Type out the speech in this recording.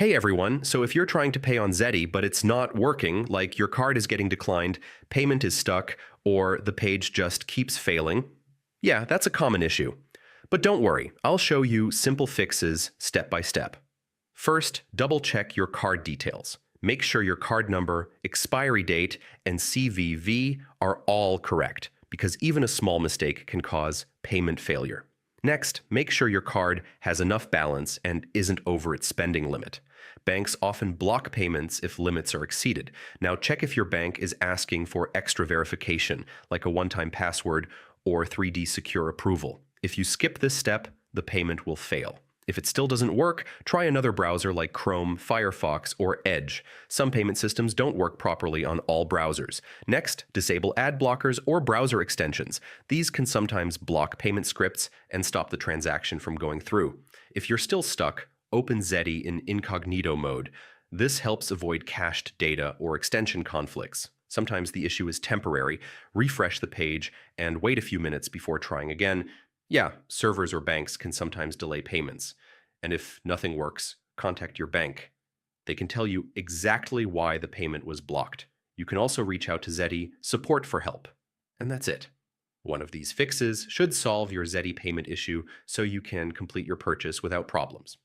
Hey everyone, so if you're trying to pay on Zety but it's not working, like your card is getting declined, payment is stuck, or the page just keeps failing, yeah, that's a common issue. But don't worry, I'll show you simple fixes step by step. First, double check your card details. Make sure your card number, expiry date, and CVV are all correct, because even a small mistake can cause payment failure. Next, make sure your card has enough balance and isn't over its spending limit. Banks often block payments if limits are exceeded. Now check if your bank is asking for extra verification, like a one-time password or 3D secure approval. If you skip this step, the payment will fail. If it still doesn't work, try another browser like Chrome, Firefox, or Edge. Some payment systems don't work properly on all browsers. Next, disable ad blockers or browser extensions. These can sometimes block payment scripts and stop the transaction from going through. If you're still stuck, open Zety in incognito mode. This helps avoid cached data or extension conflicts. Sometimes the issue is temporary. Refresh the page and wait a few minutes before trying again. Yeah, servers or banks can sometimes delay payments. And if nothing works, contact your bank. They can tell you exactly why the payment was blocked. You can also reach out to Zety support for help. And that's it. One of these fixes should solve your Zety payment issue so you can complete your purchase without problems.